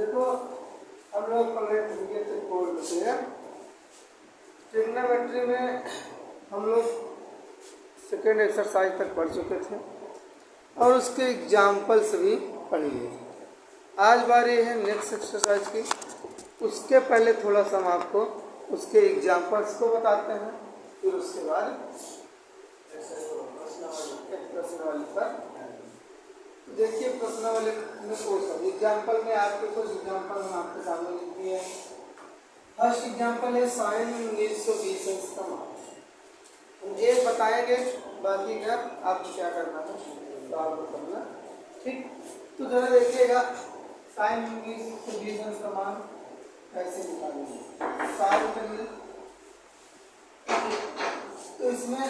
देखो हम लोग पढ़ रहे थे ट्रिग्नोमेट्री में हम लोग सेकेंड एक्सरसाइज तक पढ़ चुके थे और उसके एग्जाम्पल्स भी पढ़ लिए थे। आज बारी है नेक्स्ट एक्सरसाइज की। उसके पहले थोड़ा सा हम आपको उसके एग्जाम्पल्स को बताते हैं, फिर उसके बाद प्रश्नावली पर देखिए। प्रश्नावली में कोई एग्जाम्पल में आपके कुछ एग्जाम्पल हम आपके सामने लिख दिए हैं। फर्स्ट एग्जाम्पल है साइन 1920 का मान। हम एक बताएंगे, बाकी का आपको क्या करना है तो आपको करना, ठीक। तो जरा देखिएगा साइन 1920 का मान कैसे निकालेंगे। साइन करिए तो इसमें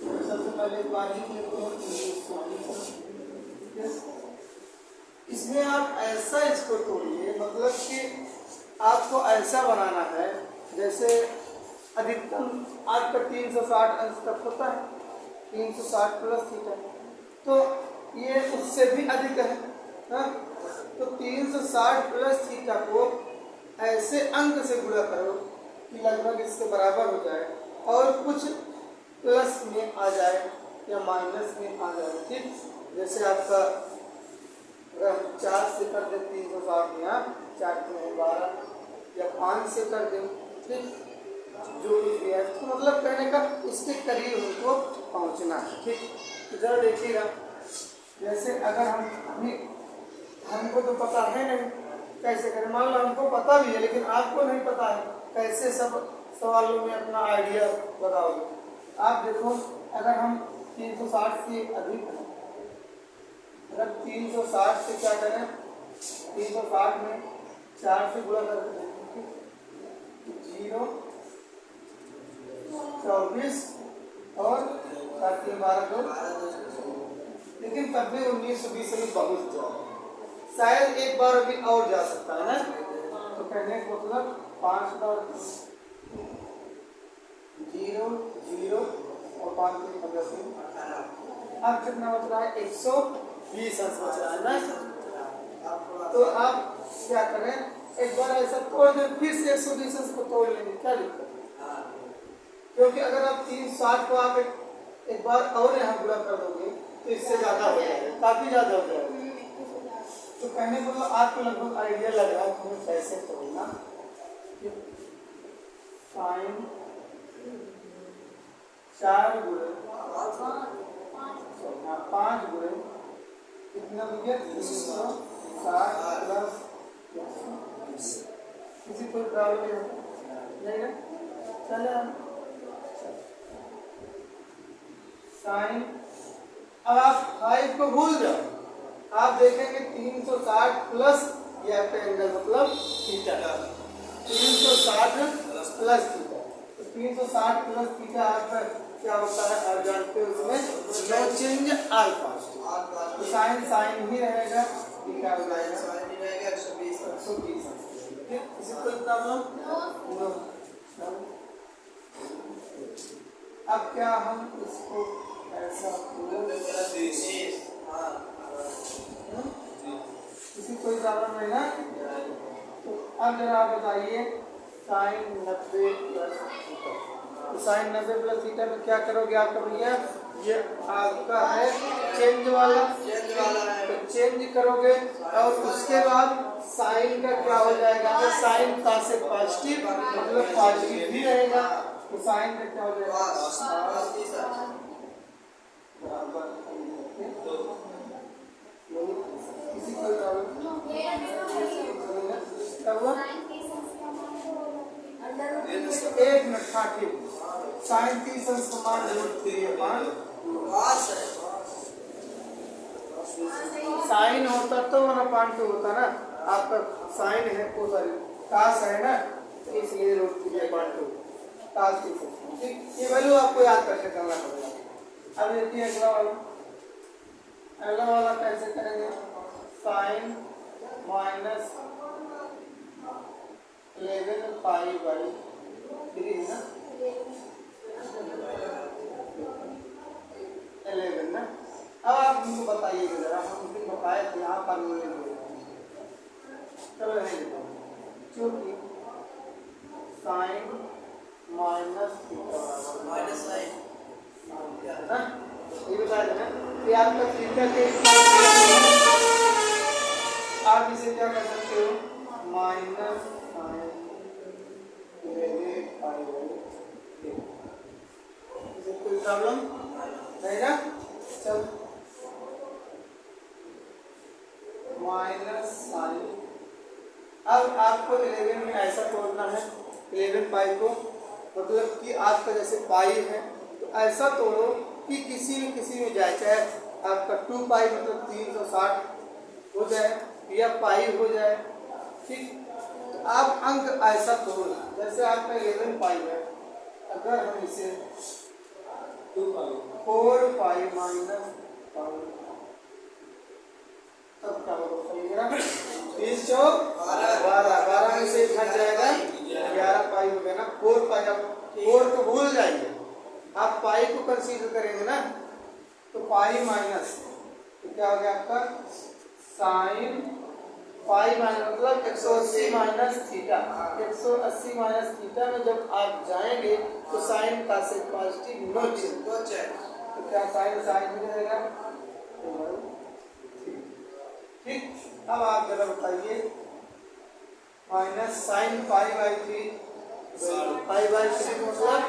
सबसे पहले बारीक लेते हैं। इसमें आप ऐसा इसको तोड़िए, मतलब कि आपको ऐसा बनाना है जैसे अधिकतम आपका 360 अंश तक होता है, 360 प्लस थीटा, तो ये उससे भी अधिक है ना? तो 360 प्लस थीटा को ऐसे अंक से गुणा करो कि लगभग इसके बराबर हो जाए और कुछ प्लस में आ जाए या माइनस में आ जाए, ठीक। जैसे आपका अगर 4 से कर दे 360 यहाँ 4 में 12 या 5 से कर दे, ठीक, जो कुछ भी है तो मतलब कहने का इसके करीब हमको पहुँचना है, ठीक। तो जरा देखिएगा, जैसे अगर हमको तो पता है नहीं कैसे करें, मान लो हमको पता भी है लेकिन आपको नहीं पता है कैसे सब सवालों में अपना आइडिया लगाओगे। आप देखो अगर हम 360 से अधिक है, अगर 360 से क्या करें, 360 में 4 से गुणा कर दें, 0 24 और 12, लेकिन तब भी 1920 में बहुत जाए, शायद एक बार अभी और जा सकता है ना। तो कहने का मतलब 5 बार 0 0 और 5 के 15, अब कितना बच रहा है 120 अंश बच रहा है ना। तो आप क्या करें, एक बार ऐसा तोड़ दें, फिर से 120 अंश को तोड़ लेंगे, क्या दिक्कत है? क्योंकि अगर आप 360 को आप एक बार और यहाँ गुणा कर दोगे तो इससे ज्यादा हो जाएगा, काफी ज्यादा हो जाएगा। तो कहने को आपको लगभग आइडिया लग रहा है तुम्हें कैसे तोड़ना। साइन 4 गुणे 5 गुणे कितना बन गया 360 प्लस, किसी कोई प्रॉब्लम नहीं ना? चले साइन, अब आप 5 को भूल जाओ, आप देखेंगे 360 प्लस ये आपका एंगल मतलब थीटा, 360 प्लस थीटा। तो 360 प्लस थीटा आपका क्या होता है आप जानते हो, उसमें नो चेंज अल्फा, तो साइन साइन ही रहेगा, थीटा हो जाएगा 120। किसी कोई प्रॉब्लम नो। अब क्या हम इसको ऐसा किसी कोई प्रॉब्लम नहीं ना। तो अब जरा आप बताइए साइन 90 प्लस थीटा, तो साइन 90 प्लस थीटा में क्या करोगे आपका भैया, ये आपका है चेंज वाला, तो चेंज करोगे और उसके बाद साइन का क्या हो जाएगा, अगर साइन का से पॉजिटिव मतलब पॉजिटिव ही रहेगा, तो साइन का क्या हो जाएगा बराबर। किसी को एक मिनट, हाँ ठीक, साइन 30 अंश का मान साइन होता तो 1/2 होता ना, आपका साइन है वो सॉरी कास है ना, इसलिए √3/2 कास, ठीक। ये वैल्यू आपको याद करके करना पड़ेगा। अब देखिए अगला वाला कैसे करेंगे, साइन माइनस 11 पाई/3 है ना, 11 ना। अब आप मुझे बताइएगा जरा, हम बताए थे यहाँ पर चलो रहने देते हैं, क्योंकि sine minus theta minus sine है ना, ये बता देना कि आपका थीटा के आप इसे क्या कर सकते हो, माइनस साइन इसे कोई प्रॉब्लम नहीं ना। चल माइनस साइन, अब आपको 11 में ऐसा तोड़ना है, 11 पाई को, मतलब कि आपका जैसे पाई है तो ऐसा तोड़ो कि किसी में जाए, चाहे आपका 2 पाई मतलब 360 हो जाए या पाई हो जाए, ठीक। तो आप अंक ऐसा तोड़ो, जैसे आपका 11 पाई है, अगर हम इसे 4 पाई माइनस पाई, तब क्या होगा, 30 चौक 12 में से घट जाएगा 11 पाई हो गया ना। 4 पाई, अब 4 को भूल जाइए, आप पाई को कंसीडर करेंगे ना, तो पाई माइनस, तो क्या हो गया आपका साइन पाई माइनस मतलब 180 माइनस थीटा, 180 माइनस थीटा में जब आप जाएंगे तो साइन का से पॉजिटिव नो चेंज, तो क्या साइन साइन हो जाएगा, ठीक। अब आप जरा बताइए, minus sine pi by 3, pi by 3 मतलब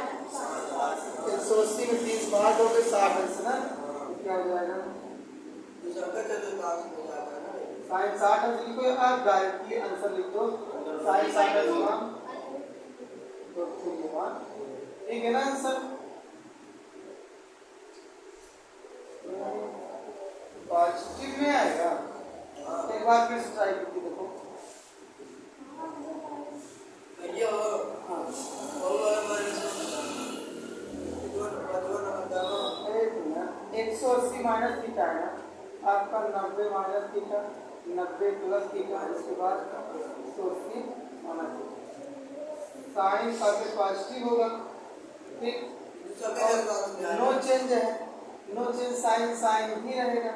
180 में 30 बार हो गए 60 है ना, क्या हो जाएगा साइन 60 लिखो, आप डायरेक्टली आंसर लिख दो, साइन 60 ठीक है ना आंसर। पॉजिटिव में आएगा, एक बार फिर से ट्राई करके देखो, एक सौ 180 माइनस थीटा है ना, आपका 90 माइनस थीटा, 90 प्लस थीटा, इसके बाद 180 माइनस थीटा, साइन का पॉजिटिव होगा, ठीक। नो चेंज है, नो चेंज, साइन साइन ही रहेगा,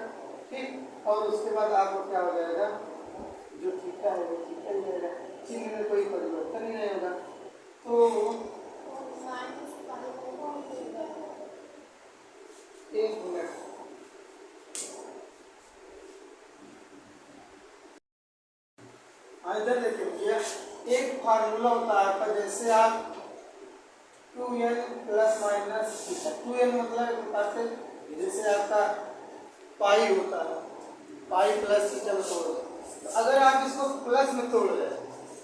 ठीक। और उसके बाद आपको क्या हो जाएगा, जो थीटा है वो थीटा ही रहेगा, चिन्ह में कोई परिवर्तन ही नहीं होगा। तो एक मिनट, इधर देखिए भैया, एक फार्मूला होता है आपका, जैसे आप 2n plus minus theta, 2n मतलब एक प्रकार से जैसे आपका पाई होता है, पाई प्लस थीटा में तोड़ो, तो अगर आप इसको प्लस में तोड़ दें,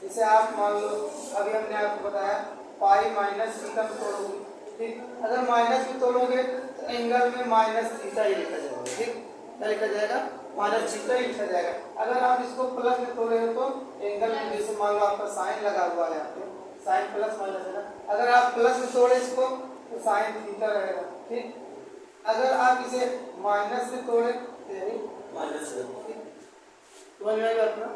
जैसे आप मान लो अभी हमने आपको बताया पाई माइनस थीटा में तोड़ोगे, ठीक। अगर माइनस में तोड़ोगे तो एंगल में माइनस थीटा ही लिखा जाएगा, ठीक, क्या लिखा जाएगा, माइनस थीटा ही लिखा जाएगा। अगर आप इसको प्लस में तोड़े हो तो एंगल में, जैसे मान लो आपका साइन लगा हुआ है यहाँ पे, साइन प्लस माइनस है ना, अगर आप प्लस में तोड़े इसको तो साइन थीटा रहेगा, ठीक। अगर आप इसे माइनस से तोड़े तो यही माइनस है, ठीक, समझ में आएगा अपना,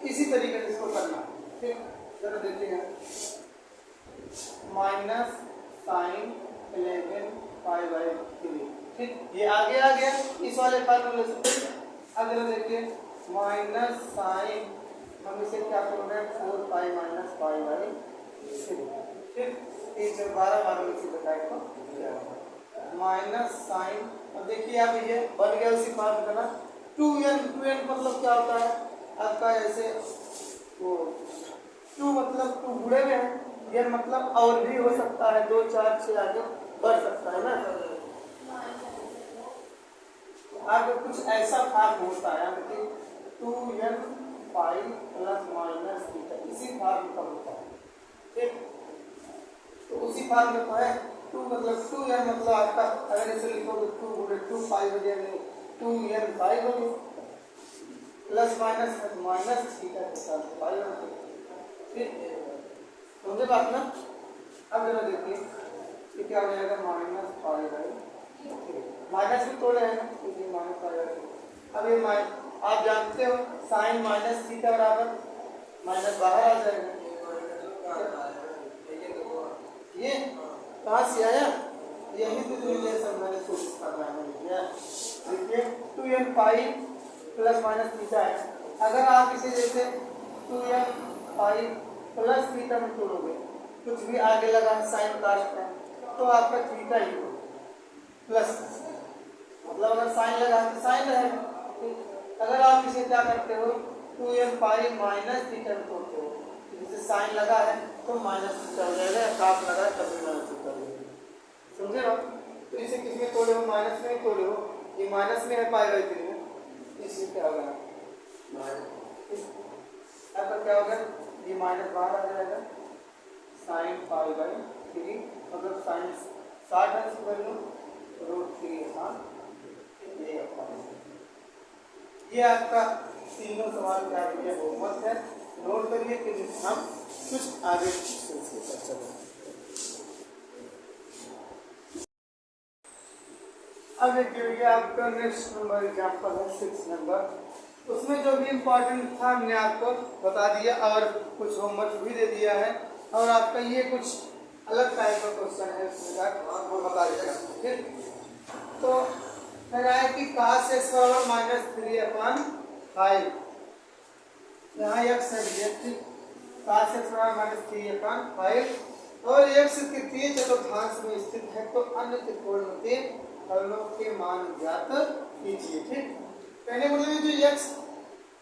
इसी तरीके से इसको करना, ठीक। जरा देखिए, माइनस साइन 11 पाई बाई 3, ठीक, ये आगे आ गया इस वाले फार्मूले से। अब जरा देखिए, माइनस साइन, हम इसे क्या कर रहे हैं, 4 पाई माइनस पाई बाई 3, ठीक, 3 से 12 मार्ग से बताए तो माइनस साइन, अब देखिए आप ये बन गया उसी फॉर्म का ना, 2n, 2n मतलब क्या होता है आपका, ऐसे वो 2 मतलब 2 बुढ़े में है, n मतलब और भी हो सकता है, 2 4 6 आगे बढ़ सकता है ना, आगे कुछ ऐसा फॉर्म होता है कि 2n pi plus minus theta, इसी फॉर्म का होता है, ठीक। तो उसी फॉर्म में तो है 2 मतलब 2n मतलब आपका, अगर इसे लिखोगे 2 गुणे 2 पाई हो जाएगा, 2n पाई हो गया, प्लस माइनस माइनस थीटा के साथ पाई हो गया, ठीक, समझे बात ना। अब जरा देखिए ये क्या हो जाएगा, माइनस पाई बाई, माइनस भी तोड़े हैं ना, क्योंकि माइनस पाई बाई, अब ये आप जानते हो साइन माइनस थीटा बराबर माइनस बाहर आ जाएगा, ये कहाँ से आया, यही तो रिलेशन मैंने कोशिश कर रहा हूँ, देखिए 2n pi plus minus theta है, अगर आप इसे जैसे 2n प्लस थीटा में तोड़ोगे, कुछ भी आगे लगा है साइन कास्ट में, तो आपका थीटा ही हो प्लस, मतलब अगर साइन लगा है तो साइन रहेगा। अगर आप इसे क्या करते हो 2n पाई माइनस थीटा में तोड़ते हो, जैसे साइन लगा है तो माइनस थीटा हो जाएगा, या काट लगा है तब भी माइनस थीटा हो जाएगा, समझे ना। तो इसे किस में तोड़े हो, माइनस में ही तोड़े हो, ये माइनस में है पाई बाई 3 में, इससे क्या होगा यहाँ पर क्या होगा, ये माइनस बाहर आ जाएगा, साइन पाई बाई 3, मतलब साइन 60 अंश कर लो √3 आसान, ये आपका तीनों सवाल का ये बहुमत है, नोट करिए कि हम कुछ आगे चर्चा करें। अब देखिए आपका नेक्स्ट नंबर एग्जाम्पल है 6 नंबर, उसमें जो भी इम्पोर्टेंट था हमने आपको बता दिया और कुछ होमवर्क भी दे दिया है, और आपका ये कुछ अलग टाइप का क्वेश्चन है उसमें वो बता दिया, ठीक। तो कह रहा है कि cos x पावर -3/5, यहाँ x है ठीक, cos x पावर -3/5 और x तृतीय चतुर्थांश में स्थित है, तो अन्य त्रिकोणमितीय फलनों के मान ज्ञात कीजिए, ठीक। कहने मतलब जो x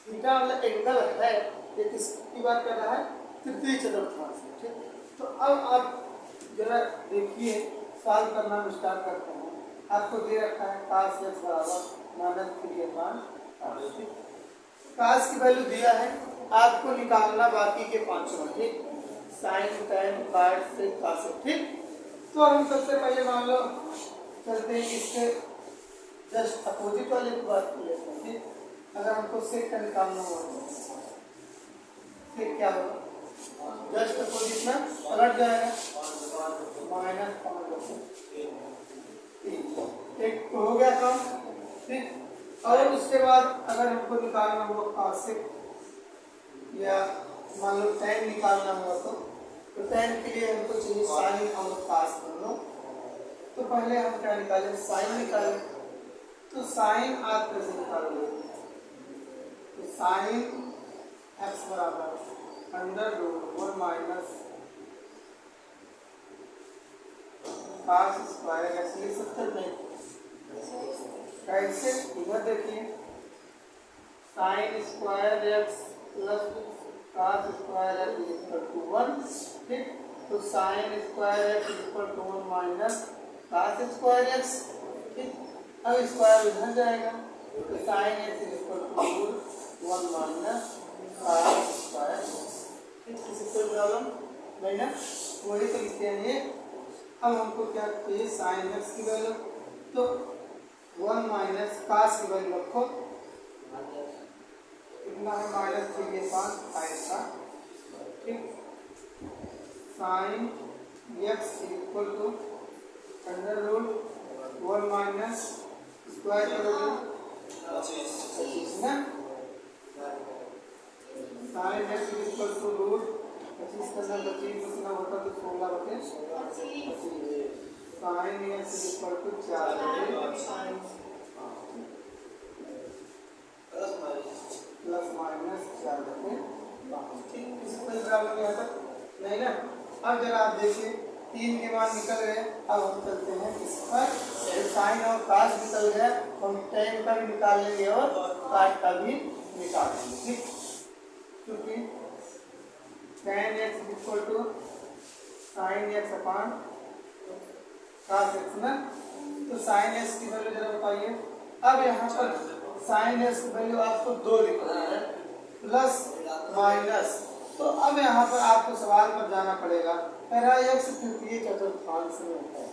थीटा वाला एंगल है ये किसकी बात कर रहा है, तृतीय चतुर्थांश, ठीक। तो अब आप जरा देखिए, सॉल्व करना हम स्टार्ट करते हैं। आपको दे रखा है cos x बराबर -3/5, cos की वैल्यू दिया है, आपको निकालना बाकी के पांचों, ठीक, साइन tan cos से cos, ठीक। तो हम सबसे पहले मान लो चलते हैं इसके जस्ट अपोजिट वाले की बात कर लेते हैं, ठीक। अगर हमको सेक का निकालना हो फिर क्या होगा, जस्ट अपोजिट में पलट जाएगा, एक तो हो गया काम, ठीक। और उसके बाद अगर हमको निकालना हुआ कासिक या मान लो tan निकालना हुआ, तो tan के लिए हमको चाहिए साइन और कास दोनों, तो पहले हम क्या निकालें, साइन निकालें, तो साइन आप कैसे निकालोगे, तो साइन x बराबर √1 माइनस cos स्क्वायर x लिख सकते हैं, कैसे, इधर देखिए sine square x plus cos square x equal to 1, ठीक। तो sine square x equal to 1 minus cos square x, ठीक। अब स्क्वायर इधर जाएगा, तो sine x equal to 1 minus cos square x, ठीक। किसी कोई प्रॉब्लम नहीं ना, वही तो लिखते हैं ये। अब हमको क्या चाहिए, साइन x की वैल्यू, तो 1 माइनस cos की वैल्यू रखो, कितना है -3/5 का, ठीक। Sine x equal to √1 minus square करोगे 25 ना, साइन x इक्वल टू √25 करना 25 कितना होता है, तो 16/25, sine x equal to 4 plus minus 4/5, ठीक। किसी कोई प्रॉब्लम यहाँ तक नहीं ना। अब जरा आप देखिए 3 के मान निकल गए, अब हम चलते हैं इस पर, साइन और कास निकल गया, हम tan का भी निकाल लेंगे और काट का भी निकाल लेंगे, ठीक। क्योंकि tan x equal to sine x upon cos x ना, तो साइन x की वैल्यू जरा बताइए। अब यहाँ पर साइन x की वैल्यू आपको 2 लिख रहा है, प्लस माइनस, तो अब यहाँ पर आपको सवाल पर जाना पड़ेगा, x तृतीय चतुर्थांश में है,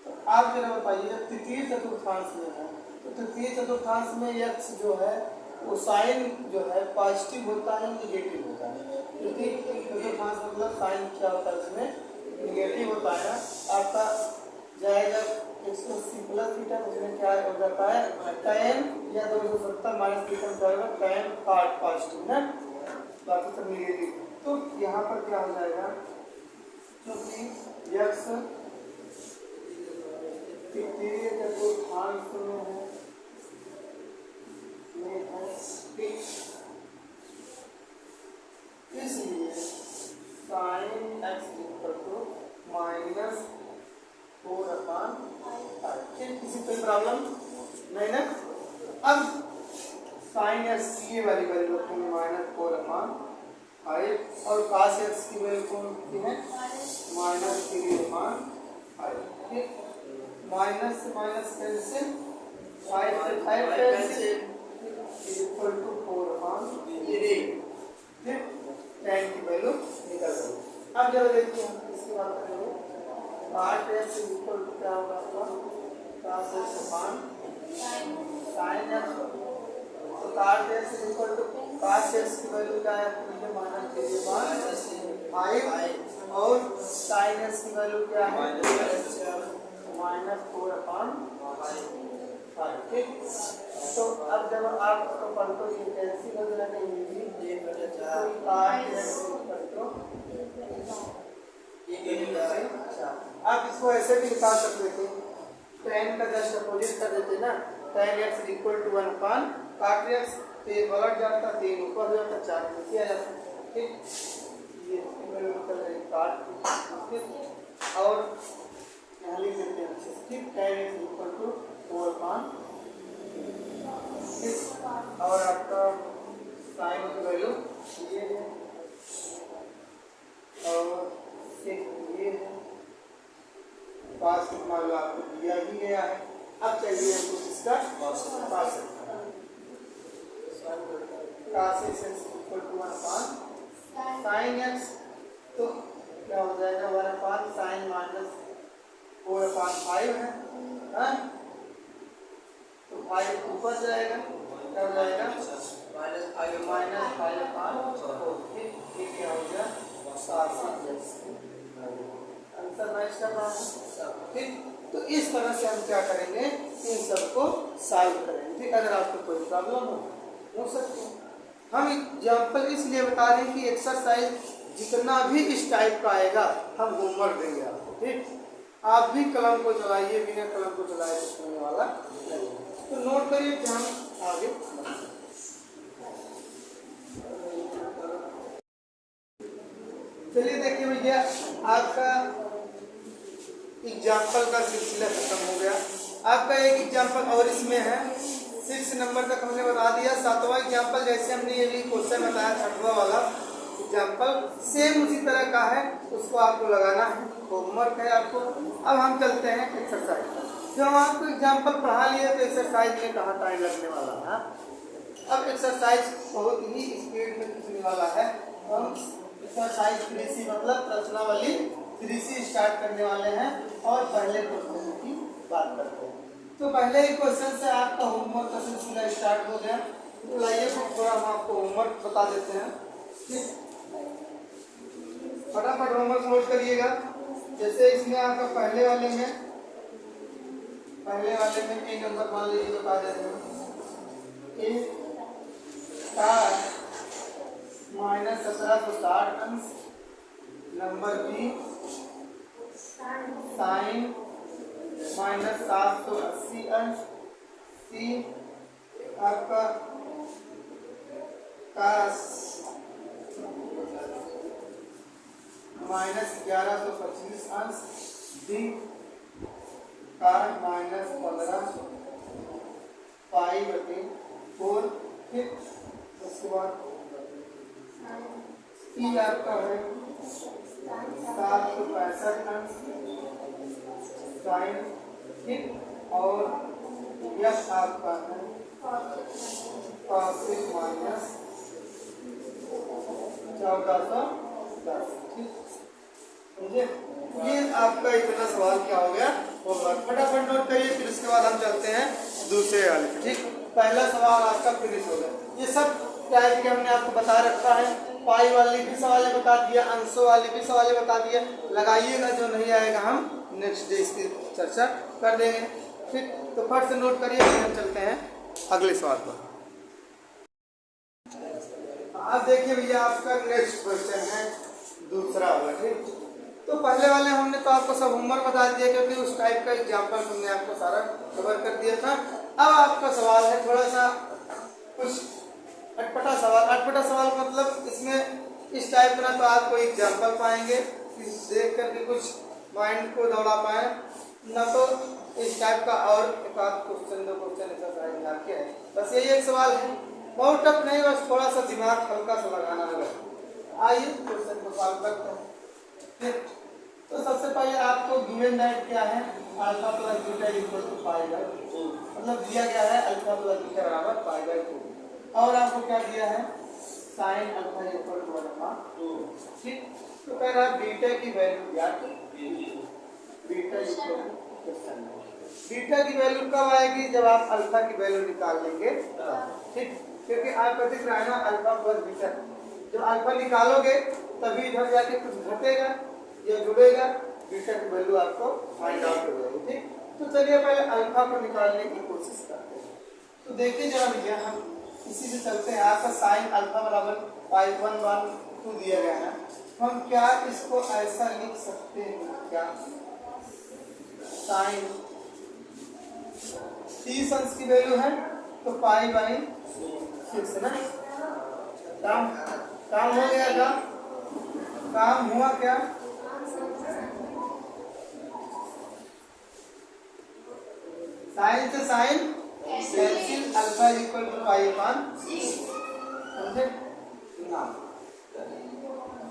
तो आप जरा बताइए जब तृतीय चतुर्थांश में है, तो तृतीय चतुर्थांश में x जो है वो साइन जो है पॉजिटिव होता है निगेटिव होता है, तृतीय चतुर्थांश मतलब साइन क्या होता है उसमें निगेटिव होता है, आपका जाएगा 180 प्लस थीटा, उसमें क्या हो जाता है tan या 270 माइनस थीटा में जाएगा tan cot पॉजिटिव ना, बाकी सब निगेटिव, तो यहाँ पर क्या हो जाएगा, क्योंकि x तृतीय चतुर्थांश में है, नहीं ना। अब साइन एक्स की वाली वैल्यू रखेंगे -4/5 और cos एक्स की वैल्यू कौन होती है -3/5। ठीक, माइनस से माइनस कैंसिल, 5 से 5 कैंसिल इक्वल टू 4/3। ठीक, tan की वैल्यू निकल गई। अब जब देखिए हम इसकी बात करेंगे cot x इक्वल टू क्या होगा आपका cos x upon sin x। तो cot x equal to cos x की वैल्यू क्या है -3/5 और sin x की वैल्यू क्या है -4/5। ठीक, तो अब जब आप पलटो ये कैंसिल हो जाएगा आप इसको ऐसे भी लिखा सकते थे, tan का जस्ट अपोजिट कर देते ना, tan x equal to 1/cot x, तो ये पलट जाता, 3 ऊपर हो जाता, 4 नीचे आ जाता। ठीक, ये काट और यहाँ लिख देते हैं। ठीक, tan x इक्वल टू 4/5 और आपका साइन की वैल्यू ये है और ये है, पास की मामला आपको दिया ही गया है। अब चलिए हमको इसका cos x equal to 1/sin x, तो क्या हो जाएगा 1/sin -4/5 है, तो 5 ऊपर जाएगा, क्या हो जाएगा -5/4। ठीक, क्या हो गया आंसर मैच कर रहा है। ठीक, तो इस तरह से हम क्या करेंगे इन सबको सॉल्व करेंगे। ठीक, अगर आपको कोई प्रॉब्लम हो सकती है। हम एग्जाम्पल इसलिए बता रहे हैं कि एक्सरसाइज जितना भी इस टाइप का आएगा हम होमवर्क देंगे आपको। ठीक, आप भी कलम को चलाइए, बिना कलम को चलाए कुछ होने वाला नहीं। तो नोट करिए कि हम आगे चलिए देखिए भैया, आपका एग्जाम्पल का सिलसिला खत्म हो गया। आपका एक एग्जाम्पल और इसमें है, 6 नंबर तक हमने बता दिया। 7वां एग्जाम्पल जैसे हमने ये भी क्वेश्चन बताया 6वां वाला एग्जाम्पल सेम उसी तरह का है, उसको आपको लगाना है, होमवर्क है आपको। अब हम चलते हैं एक्सरसाइज। जो हम आपको एग्जाम्पल पढ़ा लिए तो एक्सरसाइज में कहाँ टाइम लगने वाला है। अब एक्सरसाइज बहुत ही स्पीड में खींचने वाला है। हम एक्सरसाइज 3C मतलब प्रश्नावली 3C स्टार्ट करने वाले हैं और पहले क्वेश्चन की बात करते हैं। तो पहले ही क्वेश्चन से आपका होमवर्क का सिलसिला स्टार्ट हो गया। तो लाइए थोड़ा हम आपको होमवर्क बता देते हैं। फटाफट होमवर्क नोट करिएगा। जैसे इसमें आपका पहले वाले में एक नंबर मान लीजिए बता देते हैं -1760 अंश, नंबर बी साइन -780 अंश, सी आपका cos -1125 अंश, डी cos -15π/4। ठीक, उसके बाद ई आपका है 765 अंश साइन। ठीक, और यस आपका है cos -1410। ठीक, समझे? ये आपका इतना सवाल क्या हो गया होमवर्क। फटाफट नोट करिए, फिर उसके बाद हम चलते हैं दूसरे वाले। ठीक, पहला सवाल आपका फिनिश हो गया। ये सब टाइप के हमने आपको बता रखा है। पाई वाली भी सवाल बता दिया, अंशों वाली भी सवाल बता दिया। लगाइएगा, जो नहीं आएगा हम नेक्स्ट डे इसकी चर्चा कर देंगे। ठीक, तो फट से नोट करिए, फिर हम चलते हैं अगले सवाल पर। अब देखिए भैया, आपका नेक्स्ट क्वेश्चन है दूसरा वाला। ठीक, तो पहले वाले हमने तो आपको सब होमवर्क बता दिया, क्योंकि उस टाइप का एग्जाम्पल हमने आपको सारा कवर कर दिया था। अब आपका सवाल है थोड़ा सा कुछ अटपटा सवाल मतलब इसमें इस टाइप का ना तो आप कोई एग्जाम्पल पाएंगे देख करके कुछ माइंड को दौड़ा पाए, ना तो इस टाइप का और एक आध क्वेश्चन, 2 क्वेश्चन एक्सरसाइज में आपके है। बस यही एक सवाल है, बहुत टफ नहीं, बस थोड़ा सा दिमाग हल्का सा लगाना होगा। आइए क्वेश्चन को सॉल्व करते हैं। ठीक, तो सबसे पहले आपको गिवन दैट क्या है, alpha plus beta equal to pi by 2, मतलब दिया गया है अल्फा प्लस बीटा बराबर पाई बाय 2, और आपको क्या दिया है साइन अल्फा इक्वल टू 1/2। ठीक, तो कह रहा है बीटा की वैल्यू ज्ञात, बीटा इक्वल टू, बीटा की वैल्यू कब आएगी, जब आप अल्फा की वैल्यू निकाल लेंगे। ठीक, क्योंकि आपका दिख रहा है ना अल्फा प्लस बीटा, जब अल्फा निकालोगे तभी इधर जाके कुछ घटेगा या जुड़ेगा, बीटा की वैल्यू आपको फाइंड आउट हो जाएगी। ठीक, तो चलिए पहले अल्फा को निकालने की कोशिश करते हैं। तो देखिए जरा भैया, हम इसी से चलते हैं। आपका साइन अल्फा बराबर 5/1/2 दिया गया है, हम क्या इसको ऐसा लिख सकते हैं क्या, साइन 30 अंश की वैल्यू है तो पाई बाई 6 ना, काम हो गया क्या, काम हुआ क्या, साइन से sine cancel, alpha equal to pi upon, समझे ना।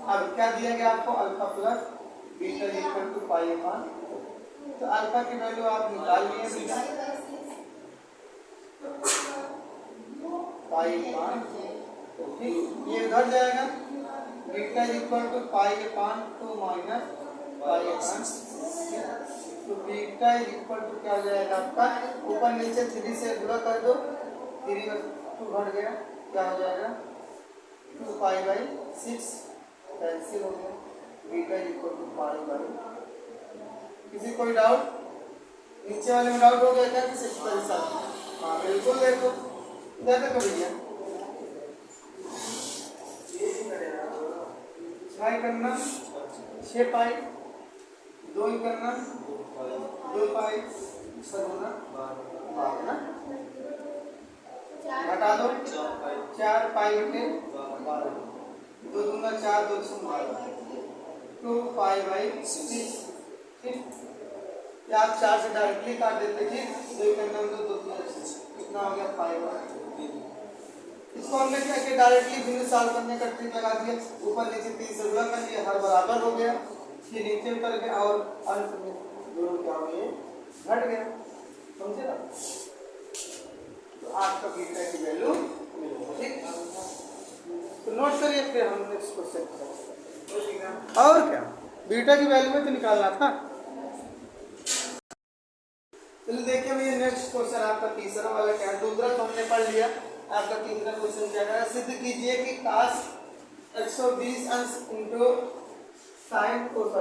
अब क्या दिया गया आपको, alpha plus beta equal to pi upon, तो अल्फा की वैल्यू आप निकाल लिए बीटा पाई अपान, ठीक, ये उधर जाएगा, beta equal to pi upon 2 minus pi upon, तो बीटा इक्वल टू क्या हो जाएगा आपका, ऊपर नीचे 3 से गुणा कर दो, 3 में 2 घट गया, क्या हो जाएगा 2 पाई बाई 6 कैंसिल हो गया, beta equal to pi by. किसी कोई डाउट, नीचे वाले में डाउट हो गया क्या किसी के साथ? हाँ बिल्कुल, देखो देखो भैया, ट्राई करना 6 पाई, 2 ही करना 2 पाई, सब होना 12 ना, घटा दो 4 पाई बटे 12, 2 दूना 4, 2 12, 2 पाई बाई 6। ठीक, या आप 4 से डायरेक्टली काट देते, ठीक, 2 करना 2 कितना हो गया पाई बाई। इसको हमने क्या किया, डायरेक्टली बिंदु सॉल्व करने का ट्रिक लगा दिया, ऊपर नीचे 3 से गुणा कर लिया, हर बराबर हो गया, ये नीचे उतर गया और अंत में दोनों क्या हो गए, घट गया, समझे ना। तो आपका बीटा की वैल्यू मिल गई। ठीक, तो नोट करिए, फिर हम नेक्स्ट क्वेश्चन करेंगे। और क्या, बीटा की वैल्यू में तो निकालना था। चलिए देखिए भैया, नेक्स्ट क्वेश्चन आपका तीसरा वाला क्या है, दूसरा तो हमने पढ़ लिया, आपका तीसरा क्वेश्चन क्या है, सिद्ध कीजिए कि cos 120 अंश इंटू साइन cos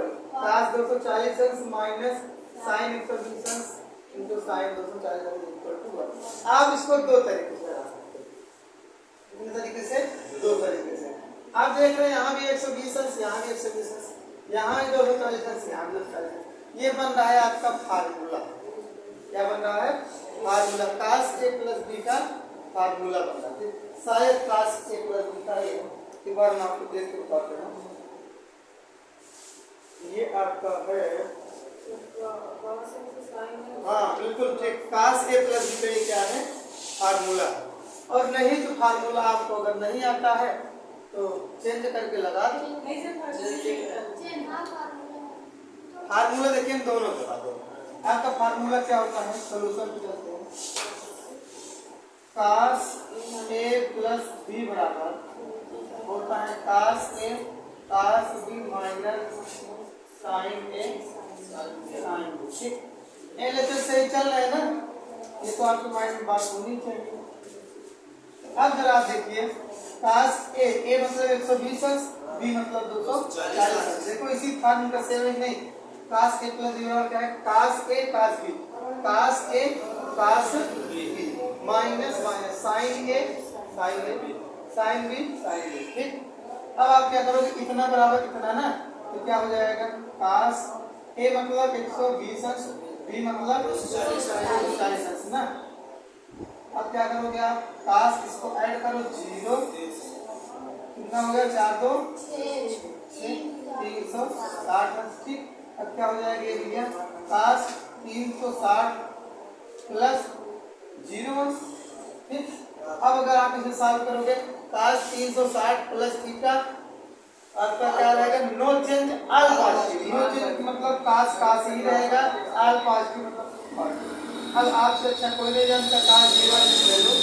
240 अंश माइनस साइन 120 अंश इंटू साइन 240 अंश इक्वल टू 1। आप इसको 2 तरीके से बना सकते हैं, कितने तरीके से, 2 तरीके से। आप देख रहे हैं यहाँ भी 120 अंश, यहाँ भी 120 अंश, यहाँ भी 240 अंश, यहाँ भी 240। ये बन रहा है आपका फार्मूला, क्या बन रहा है, formula, cos a plus b का फार्मूला बन रहा है। शायद cos a प्लस b का ये एक बार मैं आपको देख के बताते हैं, ये आपका है, हाँ बिल्कुल ठीक, cos a प्लस b का ये क्या है, फार्मूला। और नहीं तो फार्मूला आपको अगर नहीं आता है तो चेंज करके लगा दो, फार्मूला देखिए दोनों बता दो। आपका फार्मूला क्या होता है, सोल्यूशन पे चलते हैं, cos a प्लस b बराबर होता है cos a cos b minus sin a sin b। ठीक, ये लेक्चर सही चल रहा है ना, ये तो आपके माइंड में बात होनी चाहिए। अब जरा आप देखिए, cos a मतलब 120 अंश, b मतलब 240 अंश। देखो इसी फार्मूला से नहीं, cos a प्लस b बराबर क्या है, cos a cos b, cos a cos b minus minus sin a sin b sin b sin b। ठीक, अब आप क्या करोगे, इतना बराबर इतना ना, तो क्या हो जाएगा, cos a मतलब 120 अंश, b मतलब 40 अंश ना। अब क्या करोगे आप, cos इसको ऐड करो 0, कितना हो गया 4 2 6 360 अंश। ठीक, अब क्या हो जाएगा ये भैया, cos 360 प्लस 0 अंश। ठीक, अब अगर आप इसे सॉल्व करोगे cos 360 प्लस थीटा आपका क्या रहेगा, no change all positive. No change मतलब cos cos ही रहेगा, ऑल पॉजिटिव मतलब पॉजिटिव। अब आपसे अच्छा कोई नहीं जानता cos 0 की वैल्यू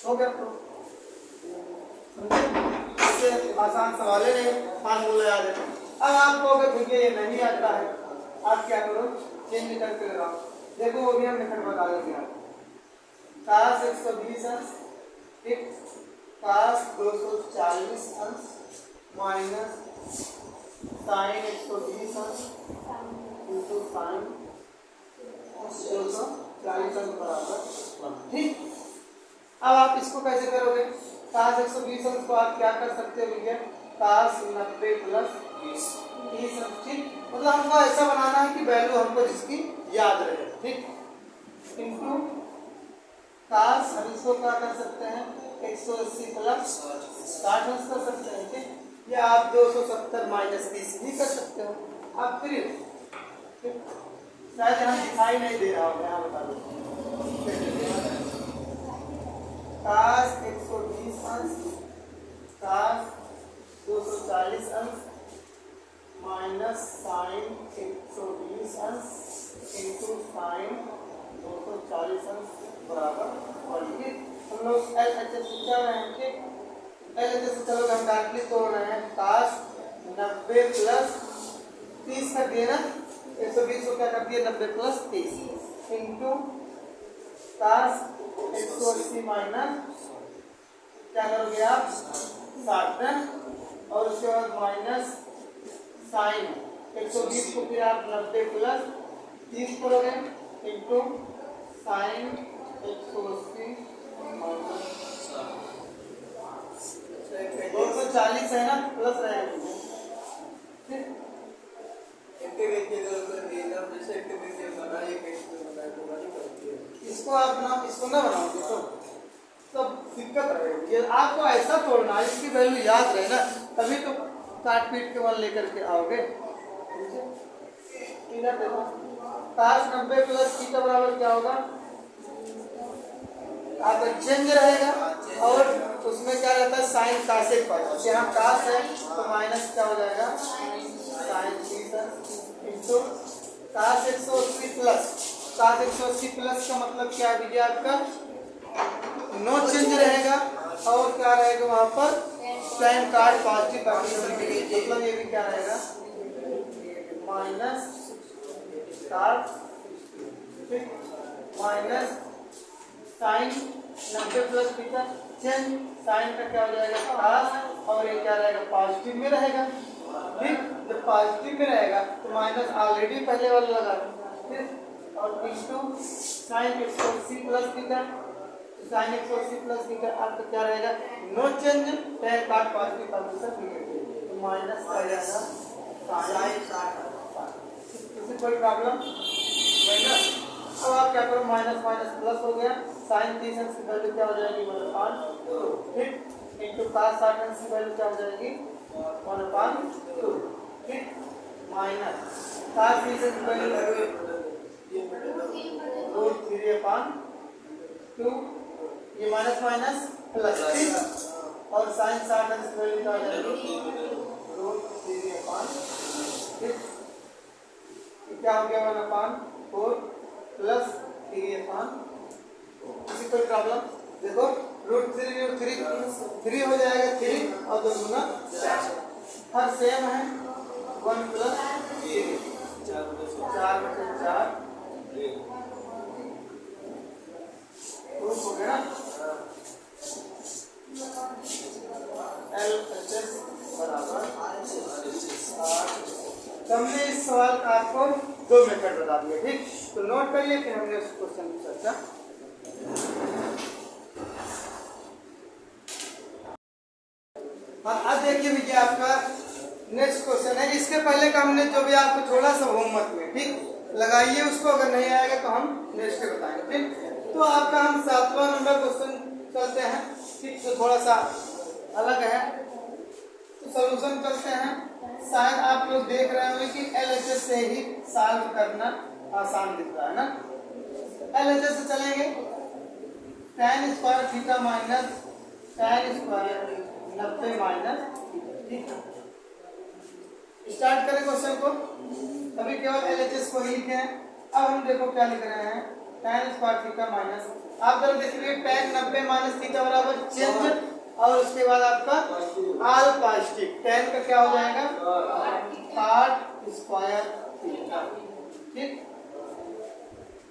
हो गया। तो इससे आसान सवाल है, फार्मूला याद है। अब आपको अगर भैया ये नहीं आता है, आप क्या करो, चेंज करके लगाओ। देखो वो भी हम मेथड बता देंगे आपको। cos 120 अंश, ठीक, cos 240 अंश माइनस sin 120 अंश इंटू sin 240 अंश बराबर 1। ठीक, अब आप इसको कैसे करोगे, cos 120 अंश को आप क्या कर सकते हो भैया, cos 90 प्लस 30 अंश। ठीक, मतलब हमको ऐसा बनाना है कि वैल्यू हमको जिसकी याद रहे। ठीक, इंटू cos, हम इसको क्या कर सकते हैं, 180 प्लस 60 अंश कर सकते हैं। ठीक, या आप 270 माइनस 30 भी कर सकते हो। आप फिर शायद यहाँ दिखाई नहीं दे रहा होगा, यहाँ बता दो, cos 120 अंश cos 240 अंश माइनस sin 120 अंश इंटू sin 240 अंश बराबर 1। हम लोग LHS से चल रहे हैं। ठीक, LHS से चलोगे हम डायरेक्टली तोड़ रहे हैं, cos 90 प्लस 30 कर दिए ना, 120 को क्या कर दिए, 90 प्लस 30 इंटू cos 180 माइनस क्या करोगे आप 60 और उसके बाद माइनस sin 120 को फिर आप 90 प्लस 30 करोगे इंटू sin 180 माइनस 240 है ना, प्लस रहेगा। इसको आप ना, इसको ना बनाओगे तो दिक्कत रहेगी। ये आपको ऐसा तोड़ना है इसकी वैल्यू याद रहे ना, तभी तो काट पीट के 1 लेकर के आओगे। इधर देखो, cos 90 प्लस थीटा बराबर क्या होगा, आपका चेंज रहेगा और उसमें क्या रहता है, साइन cos एक पर, यहाँ cos है तो माइनस क्या हो जाएगा, sine theta into cos 180 plus. cos 180 plus का मतलब क्या है भैया, आपका नो चेंज रहेगा और क्या रहेगा वहां पर, साइन कार्ड पॉजिटिव, मतलब ये भी क्या रहेगा, minus card minus sine 90 plus theta, change sine का क्या हो जाएगा cos और ये क्या रहेगा, पॉजिटिव में रहेगा। ठीक, जब पॉजिटिव में रहेगा तो माइनस ऑलरेडी पहले वाला लगा, ठीक, और into sine 180 plus theta, sine 180 plus theta आपका क्या रहेगा, no change, tan card positive तो माइनस आ जाएगा साइन 60। इससे कोई प्रॉब्लम नहीं ना। अब आप क्या करो, माइनस माइनस प्लस हो गया, साइन 30 अंश की वैल्यू क्या हो जाएगी 1/2, ठीक, इंटू cos 60 अंश की वैल्यू क्या हो जाएगी 1/2, ठीक, माइनस cos 30 अंश की वैल्यू √3/2, ये माइनस माइनस प्लस, ठीक, और साइन 60 अंश की वैल्यू क्या हो जाएगी √3/2, ठीक, क्या हो गया 1/4 प्लस 3/2। किसी कोई प्रॉब्लम, देखो √3 हो जाएगा 3 और 2 गुना 4, हर सेम है, 1 प्लस 4/4 हो गया ना। LHS बराबर 8। तो हमने इस सवाल का आपको 2 मेथड बता दिए। ठीक, तो नोट करिए कि हमने उस क्वेश्चन की चर्चा। हाँ, अब देखिए भैया आपका नेक्स्ट क्वेश्चन है। इसके पहले का हमने जो भी आपको थोड़ा सा होमवर्क में, ठीक, लगाइए उसको, अगर नहीं आएगा तो हम नेक्स्ट के बताएंगे। ठीक, तो आपका हम 7वां नंबर क्वेश्चन चलते हैं। ठीक, तो थोड़ा सा अलग है, तो सॉल्यूशन करते हैं। शायद आप लोग देख रहे होंगे कि LHS से ही सॉल्व करना आसान दिख रहा है ना। LHS से चलेंगे, tan square theta minus tan square 90 minus, ठीक है। स्टार्ट करें क्वेश्चन को, अभी केवल LHS को ही लिखे हैं। अब हम देखो क्या लिख रहे हैं, tan स्क्वायर थीटा माइनस, आप जब देखिए tan 90 माइनस थीटा बराबर चेंज और उसके बाद आपका अल्फा स्टिक, tan का क्या हो जाएगा cot स्क्वायर थीटा, ठीक।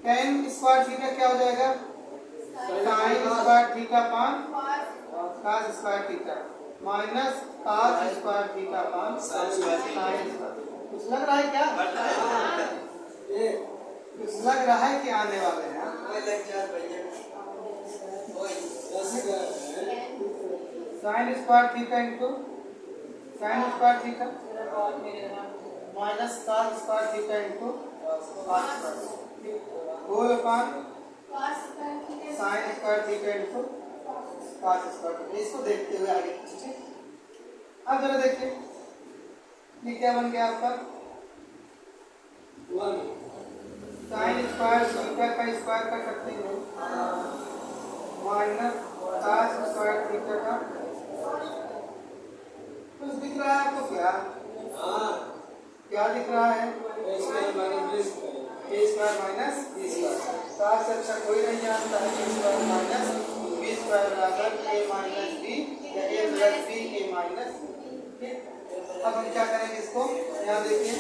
tan स्क्वायर थीटा क्या हो जाएगा sin स्क्वायर थीटा पान cos square theta minus cos square theta पान sin स्क्वायर। कुछ लग रहा है क्या? कुछ लग रहा है कि आने वाले हैं? sin square theta into sin square theta minus cos square theta into cos square whole upon sin square theta into cos square. इसको देखते हुए आगे, ठीक। अब जरा देखिए ये क्या बन गया आपका, sin स्क्वायर थीटा का स्क्वायर कर सकते हैं माइनस cos स्क्वायर थीटा का, कुछ दिख रहा है आपको क्या? क्या दिख रहा है? a square minus b square. cos से अच्छा कोई नहीं जानता है, a square minus b square बराबर a माइनस b या a plus b a minus b, ठीक। अब हम क्या करेंगे इसको, यहाँ देखिए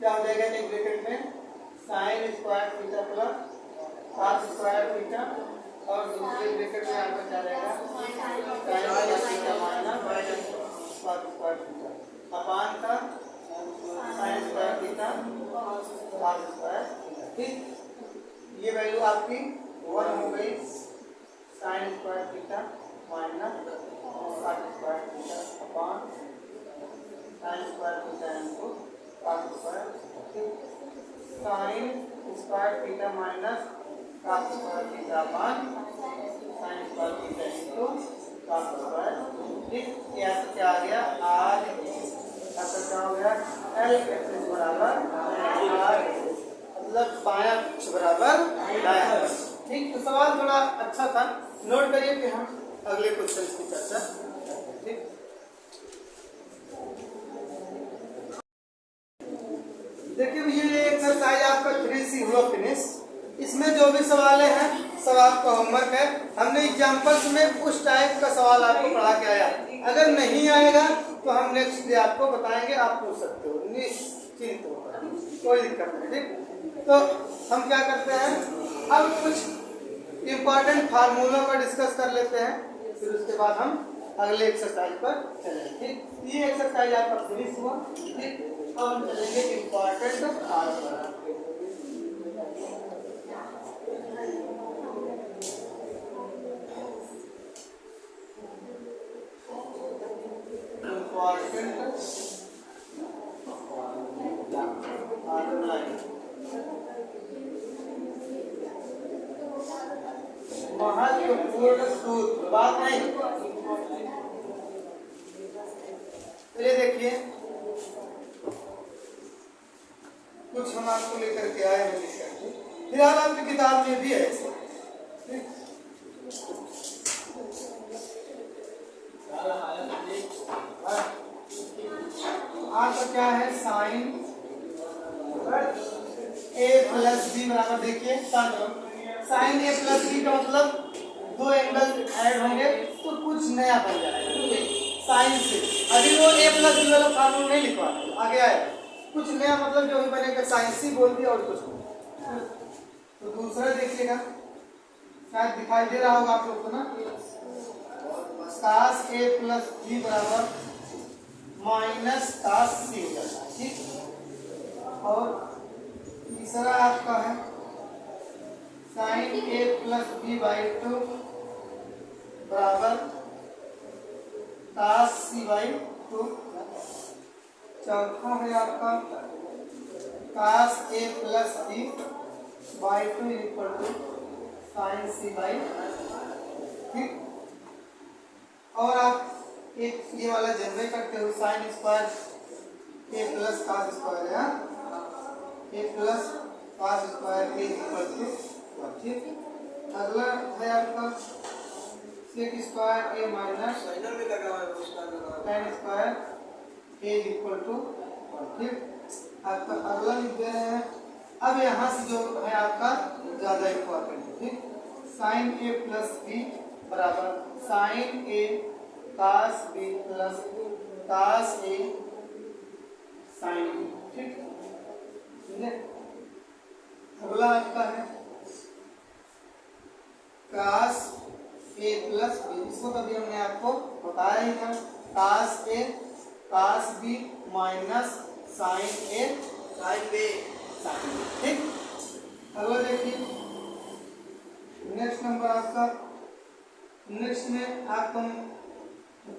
क्या हो जाएगा, एक ब्रैकेट में sin square theta plus cos square theta और दूसरे ब्रैकेट में आपका क्या रहेगा sin square theta minus cos square theta upon का sin square theta cos square, ठीक। ये वैल्यू आपकी 1 हो गई sin square theta minus cos square theta upon sin square theta into cos square, ठीक। sin square theta minus cos square theta upon sin square theta into cos square, ठीक। यहाँ से क्या आ गया, आज आपका क्या हो गया L बराबर R, मतलब बायां बराबर दायां, ठीक। तो सवाल थोड़ा अच्छा था, नोट करिए कि हम अगले क्वेश्चन की चर्चा, ठीक। देखिए ये एक्सरसाइज आपका 3C हुआ फिनिश। इसमें जो भी सवाल हैं सब आपका होमवर्क है। हमने एग्जाम्पल्स में उस टाइप का सवाल आपको पढ़ा के आया, अगर नहीं आएगा तो हम नेक्स्ट डे आपको बताएंगे, आप पूछ सकते हो, निश्चिंत होकर, कोई दिक्कत नहीं, ठीक। तो हम क्या करते हैं, अब कुछ इम्पोर्टेंट फार्मूलों पर डिस्कस कर लेते हैं, फिर उसके बाद हम अगले एक्सरसाइज पर चलेंगे, ठीक। ये एक्सरसाइज आपका फिनिश हुआ, ठीक। अब हम चलेंगे इम्पोर्टेंट फार्मूला। महत्वपूर्ण सूत्र, बात नहीं। चलिए देखिए कुछ हम आपको लेकर के आए हैं, फिलहाल आपकी किताब में भी है, आपका क्या है साइन a प्लस बी बराबर, देखिए साइन a प्लस बी का मतलब दो एंगल ऐड होंगे तो कुछ नया बन जाएगा साइन से। अभी वो a प्लस बी वाला फार्मूला नहीं लिखवा, आगे आए कुछ नया, मतलब जो भी बनेगा साइन सी बोल दिया और कुछ नहीं। तो दूसरा देखिएगा, शायद दिखाई दे रहा होगा आप लोग को ना, cos a प्लस बी बराबर माइनस cos c हो जाता है, ठीक। और तीसरा आपका है sin a plus B by 2 बराबर cos c बाई 2। चौथा है आपका cos a plus B by 2 equal to sin c by, ठीक। और आप एक ये वाला जनरेट करते हो sine square A plus cos square है, A plus cos square A equal to 1। ठीक, अगला है आपका sec square A minus final में लगा हुआ है उसका लगा हुआ tan square A equal to 1। ठीक, आपका अगला लिख दे रहे हैं। अब यहाँ से जो है आपका ज्यादा इम्पोर्टेंट है। ठीक, साइन ए प्लस बी बराबर sign A cos B plus cos A sine B. ठीक है, अगला आपका है कास ए प्लस बी, इसको कभी हमने आपको बताया ही था, कास A cos B minus sine A sign bay sine B. ठीक, अगला देखिए नेक्स्ट नंबर आपका, नेक्स्ट में आपको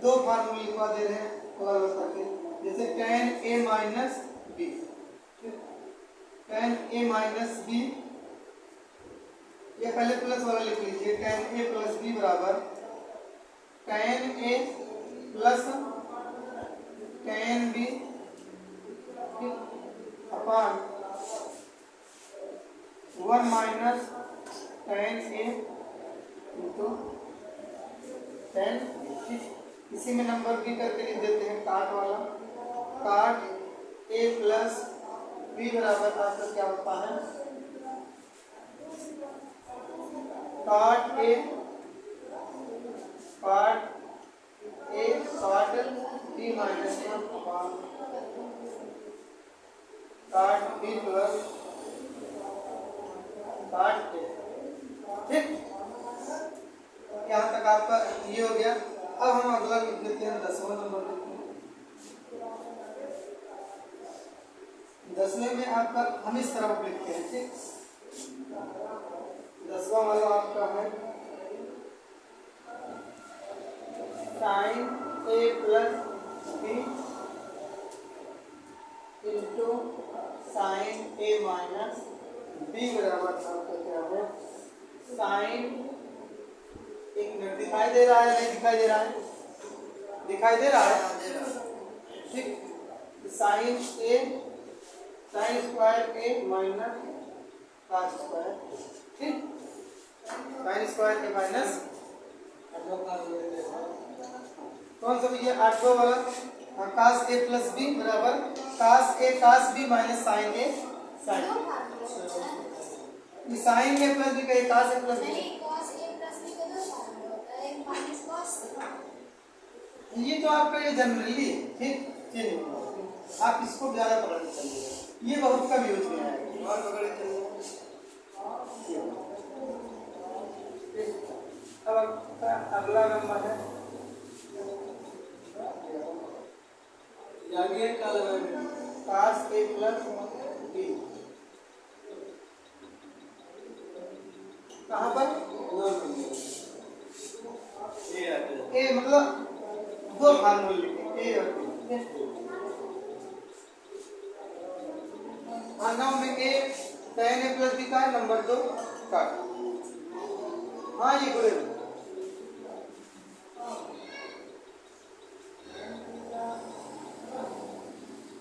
दो फार्मूले लिखवा दे रहे हैं अलग करके, जैसे tan a minus B, tan a minus B, ये पहले प्लस वाला लिख लीजिए, tan a प्लस बी बराबर tan a plus tan b upon 1 minus tan a into tan b। इसी में नंबर बी करके लिख देते हैं काट वाला, काट ए प्लस बी बराबर आपका क्या होता है, काट ए काट बी माइनस 1 अपॉन काट बी प्लस काट ए। ठीक, यहाँ तक आपका ये हो गया। अब हम अगला लिख देते हैं 10वां नंबर लिखते हैं। 10वें में आपका हम इस तरफ लिखते हैं। ठीक, 10वां वाला आपका है sign A plus B into sine A minus B बराबर आपका क्या है, साइन, एक मिनट दिखाई दे रहा है नहीं दिखाई दे रहा है, दिखाई दे रहा है। ठीक, sign A sign square A minus cos square. ठीक, साइन स्क्वायर ए माइनस कौन सा ये 8वां वाला, कास ए प्लस बी बराबर कास A cos B minus sine A sine B. Sign A plus B का कास ए प्लस बी, ये तो आपका ये जनरली। ठीक, चलिए आप इसको ज्यादा पकड़ के चलिए, ये बहुत कम यूज में है और पकड़ के चलिए। अब अगला नंबर है आगे क्या लगा कास ए प्लस बी, कहाँ पर ए मतलब दो फार्मूले लिखे ए और बी। नौ में ए tan ए प्लस बी का है, नंबर 2 का। हाँ ये गुड़े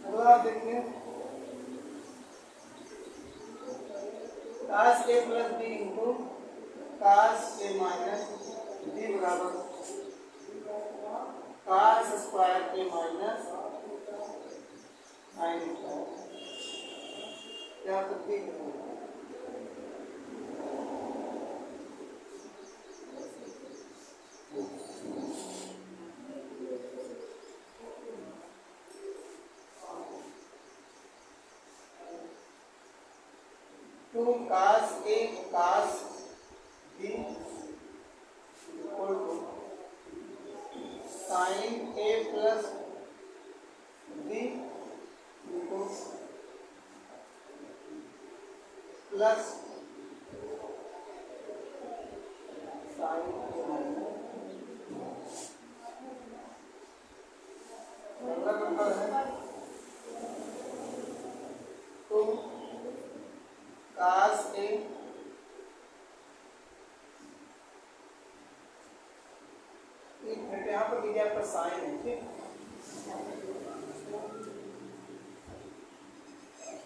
अगला देखिए कास A plus B into cos A minus B बराबर कास square A minus sine square. क्या करती है 2 cos A cos B equal to sin A plus B into plus sin A minus अगला नंबर है 2 cos A एक minute यहाँ पर लीजिए आपका साइन है, ठीक।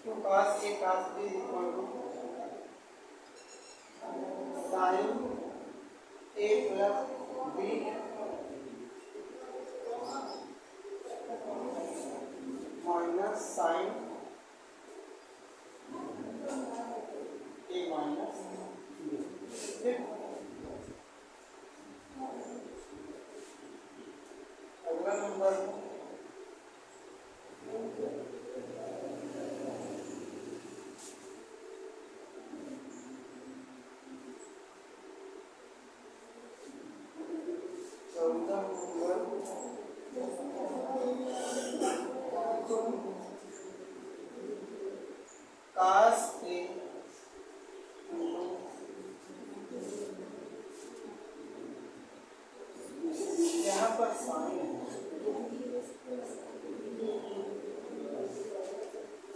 तो cos A cos B equal to sine A plus B minus sine A minus B, ठीक। अगला नंबर कास ए यहाँ पर sine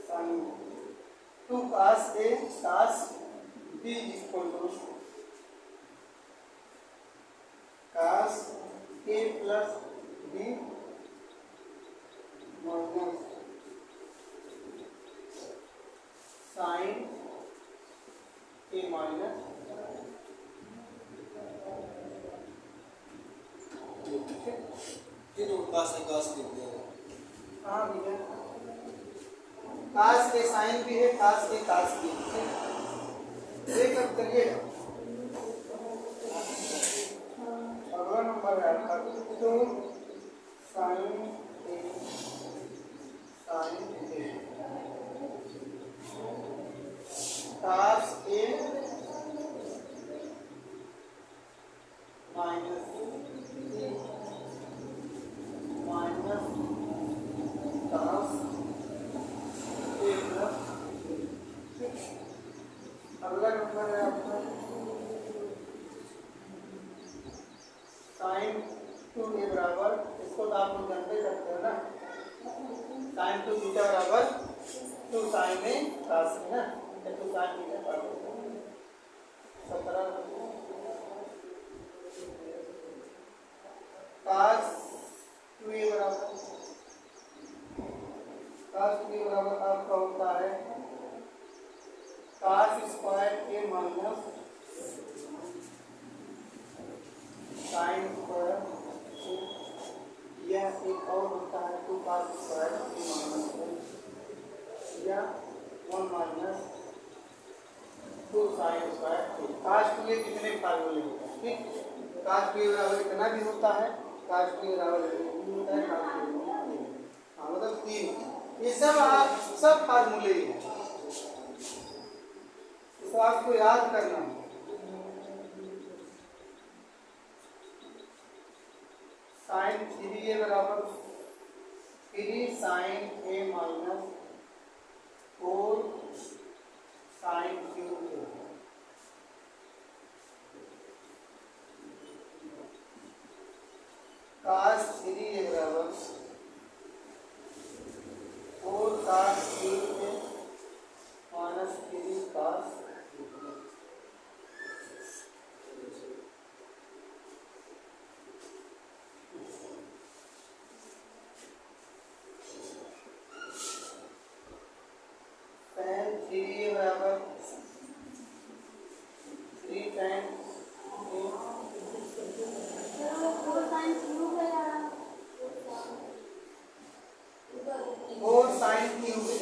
sine two cos A cos B equal to cos A plus B minus sine A minus, ये तो कास लिखते हैं। हाँ भैया, कास ए साइन भी है, कास ए कास भी है, ठीक। अब करिएगा अगला नंबर है आपका two sine A cos A minus minus cos A plus, अगला नंबर है आपका साइन टू ए बराबर, इसको तो आप लोग जानते करते हो ना, साइन टू थीटा बराबर two sine A cos A ना, two sine theta cos A 17 cos two A बराबर आपका होता है cos square A minus sine square, यह एक और होता है two cos square A minus या 1 minus two sine square. Cos two A कितने फार्मूले होते हैं, ठीक। कास टू ए बराबर इतना भी होता है, कास टू ए बराबर होता है, कास टू ए हाँ मतलब 3, ये सब आप सब फार्मूले ही हैं, इसको आपको याद करना है। साइन 3a बराबर 3 sine a minus 4 sine cube a, cos 3a बराबर 4 cos cube a minus 3 cos, tan 3a बराबर 3 tan four sine cube A,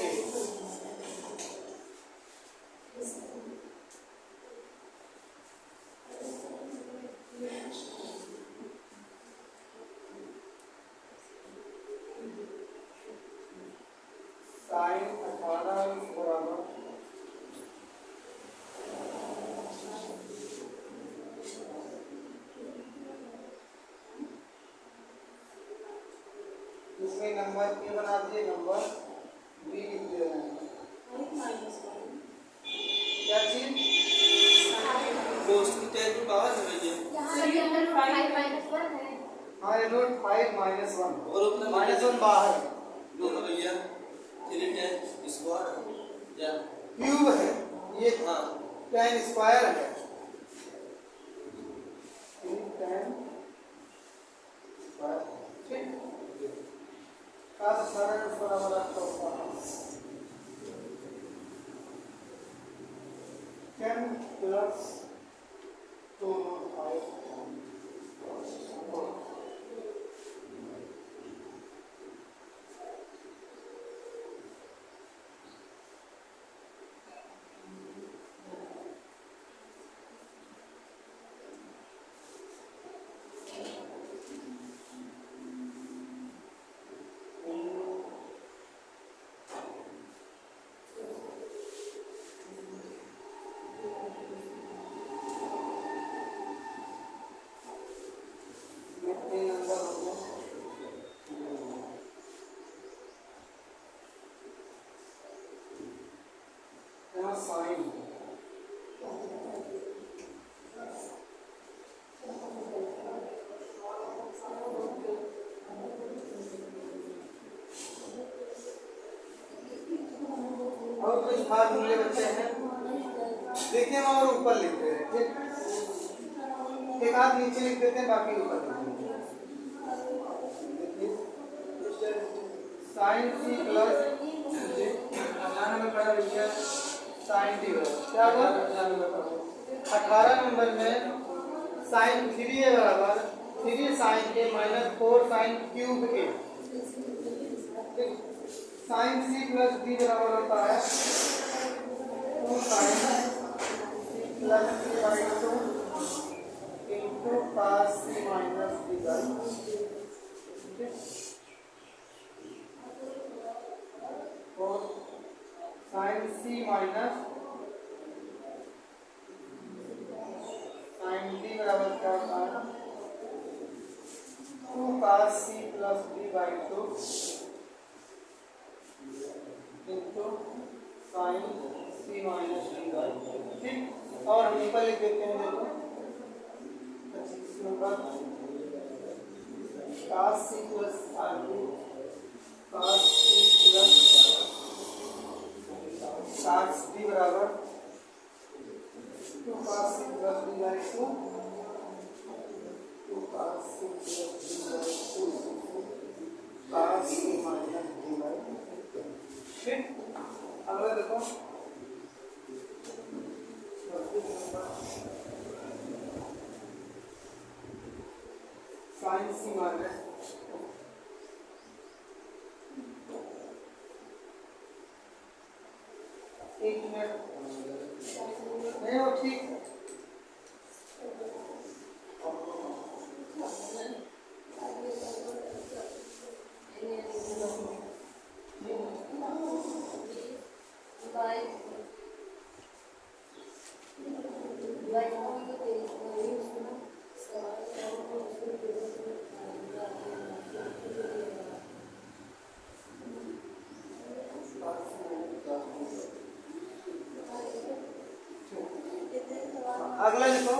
sine 18 बराबर इसमें नंबर ए बना दिए, नंबर बी लिख दिया क्या चीज दोस्त की टेन की पावर है भैया। हाँ ये नोट 5 माइनस 1 और अपना माइनस 1 बाहर दोनों भैया 3 टेन स्क्वायर या क्यूब है, ये हाँ tan स्क्वायर है, 3 tan स्क्वायर बराबर आपका होता है 10 प्लस 2 5 साइन और कुछ फार्मूले बच्चे हैं, देखिए हम और ऊपर लिख दे रहे हैं, एक हाथ नीचे लिख देते हैं, बाकी ऊपर लिख देते हैं। Sine C plus sine D क्या हुआ 18 नंबर में साइन 3 है बराबर 3 साइन के माइनस 4 साइन क्यूब के साइन सी प्लस डी बराबर होता है 2 sine C plus D by 2 into cos C minus D by और sine C minus sine D बराबर क्या होता है 2 cos C plus D by 2 into sine C minus D by 2। ठीक, और हम ऊपर लिख देते हैं, देखो 25 number cos C plus r2 cos C plus cos D बराबर 2 cos C plus D by 2 2 cos C plus D by 2 cos C minus D by 2। ठीक, अगला देखो साइन सी माइनस एक मिनट नहीं हो ठीक अगला लिखो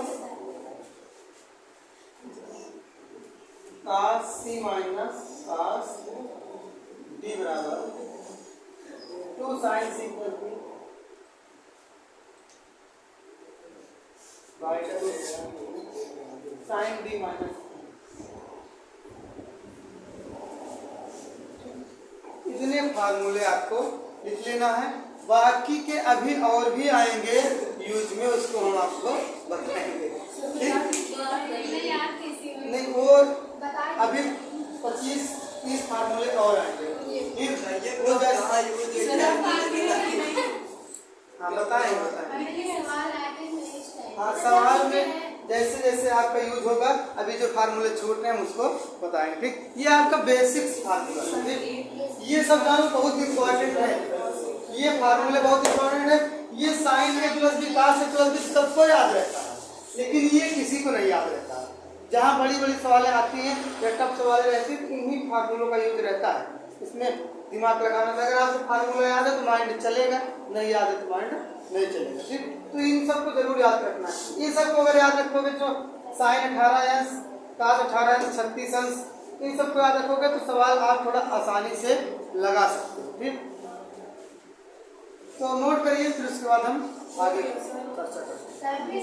cos C minus cos D बराबर 2 sin C plus D by 2 sin D minus. इतने फार्मूले आपको लिख लेना है, बाकी के अभी और भी आएंगे यूज में, उसको हम आपको बताएंगे। नहीं वो अभी 25-30 फार्मूले और आएंगे, वो हाँ बताएंगे। हाँ सवाल में जैसे जैसे आपका यूज होगा, अभी जो फार्मूले छूट रहे हैं हम उसको बताएंगे। ठीक, ये आपका बेसिक्स फार्मूला है, ये सब जानना बहुत इंपॉर्टेंट है, ये फार्मूले बहुत इंपॉर्टेंट है। ये साइन ए प्लस बी cos ए प्लस बी सबको याद रहता है, लेकिन ये किसी को नहीं याद रहता है। जहाँ बड़ी बड़ी सवालें आती हैं या टफ सवालें रहती हैं, इन्हीं फार्मूलों का यूज रहता है, इसमें दिमाग लगाना था। अगर आपको फार्मूला याद है तो माइंड चलेगा, नहीं याद है तो माइंड नहीं चलेगा। ठीक, तो इन सबको जरूर याद रखना है। ये सबको अगर याद रखोगे तो साइन 18 अंश cos 18 अंश 36 अंश, इन सबको याद रखोगे तो सवाल आप थोड़ा आसानी से लगा सकते हो। ठीक, तो नोट करिए, फिर उसके बाद हम आगे चर्चा करेंगे।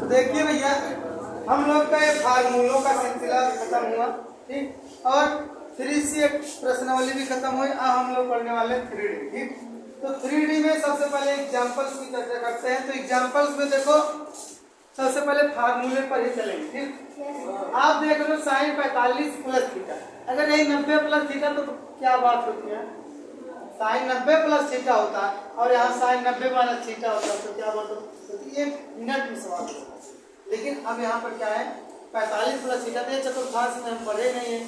देखिए भैया, हम लोग का ये फार्मूलों का सिलसिला खत्म हुआ। ठीक, और 3 से एक प्रश्नावली भी खत्म हुई। अब हम लोग पढ़ने वाले हैं 3D। ठीक, तो 3D में सबसे पहले एग्जांपल्स की चर्चा करते हैं। तो एग्जांपल्स में देखो सबसे पहले फार्मूले पर ही चलेंगे। ठीक, आप देख लो साइन 45 प्लस थीटा, अगर यही 90 प्लस थीटा तो क्या बात होती है, साइन 90 प्लस थीटा होता है और यहाँ साइन 90 माइनस थीटा होता है, तो क्या बात होती है, 1 मिनट में सवाल होता है। लेकिन अब यहाँ पर क्या है 45 प्लस थीटा, तो चतुर्थांश में हम पढ़े नहीं है,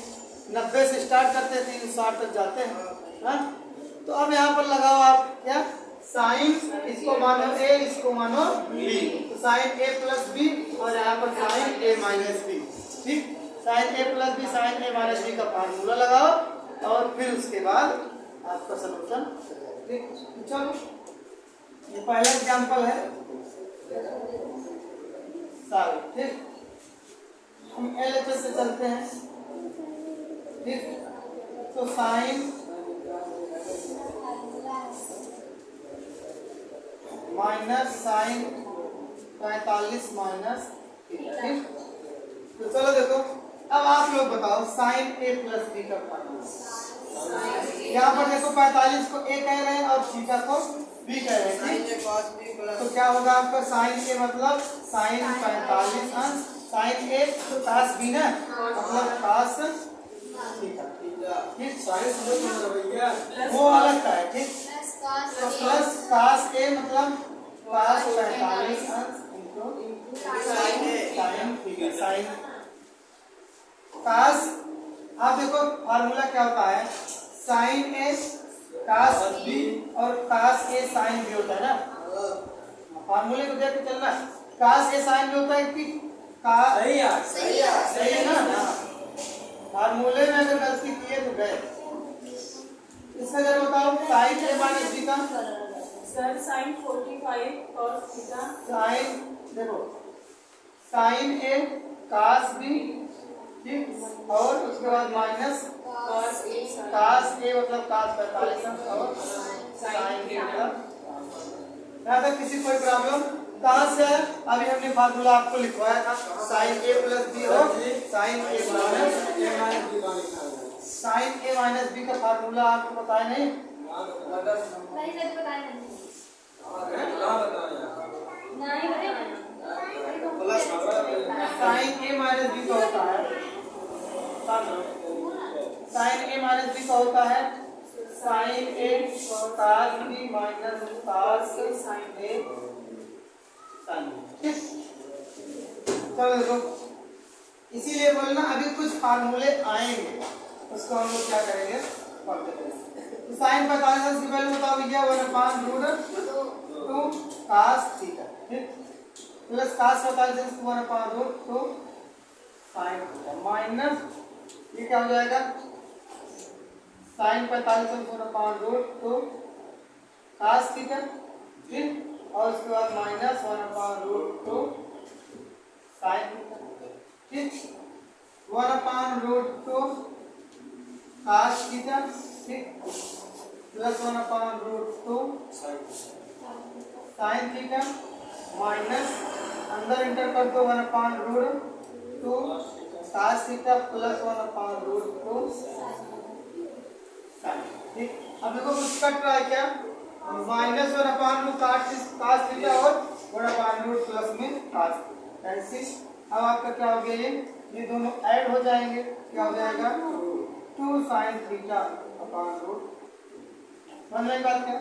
90 से स्टार्ट करते हैं 360 तक जाते हैं ना। तो अब यहाँ पर लगाओ आप क्या, साइन इसको मानो a, इसको मानो b, तो साइन a प्लस b और यहाँ पर साइन a माइनस b। ठीक, sine a plus b sine a minus b का फार्मूला लगाओ और फिर उसके बाद आपका सलूशन। ठीक, चलो ये पहला एग्जांपल है साल। ठीक, हम LHS से चलते हैं। ठीक, तो sine minus sine 45 minus theta. ठीक, तो चलो देखो अब आप लोग बताओ साइन a प्लस b का फार्मूला। यहाँ पर देखो 45 को a कह रहे हैं और थीटा को b कह रहे हैं। तो क्या होगा आपका साइन a मतलब साइन 45 अंश, साइन a तो cos b ना, मतलब cos थीटा। ठीक, साइन वो अलग का है। ठीक, तो प्लस cos a मतलब cos 45 अंश into sine theta. Sine cos, आप देखो फार्मूला क्या होता है, साइन a cos b और cos a साइन b होता है ना। फार्मूले को देख के चलना, cos a साइन b होता है कि सही है ना। फार्मूले में अगर गलती किए तो गए। इसका जरा बताओ साइन a माइनस b का sir sine 45 cos theta, sine देखो साइन a cos b। ठीक, और उसके बाद minus cos a sin cos a मतलब cos 45 अंश और साइन b मतलब यहाँ तक किसी कोई प्रॉब्लम कहाँ से है। अभी हमने फार्मूला आपको लिखवाया था साइन a प्लस b और साइन a माइनस b का फार्मूला आपको बताया नहीं। साइन a माइनस b का होता है, साइन a माइनस b का होता है sine a cos b minus cos sine a sine. चलो देखो इसीलिए बोलना अभी कुछ फार्मूले आएंगे उसको हम लोग क्या करेंगे पढ़ते रहेंगे। तो साइन 45 की वैल्यू बताओ भैया 1/√2 cos थीटा। ठीक, प्लस cos 45 को 1/√2 साइन थीटा माइनस ये क्या हो जाएगा साइन 45 को 1/√2 cos थीटा। ठीक, और उसके बाद माइनस 1/√2 साइन थीटा। ठीक, 1/√2 cos थीटा। ठीक, प्लस 1/√2 साइन थीटा माइनस अंदर इंटर कर दो 1/√2 cos थीटा प्लस 1/√2 साइन। ठीक, अब देखो कुछ कट रहा है क्या, माइनस 1/√2 cos थीटा और 1/√2 प्लस में cos थीटा। ऐसे अब आपका क्या हो गया, ये दोनों ऐड हो जाएंगे, क्या हो जाएगा 2 साइन थीटा √। समझ में बात क्या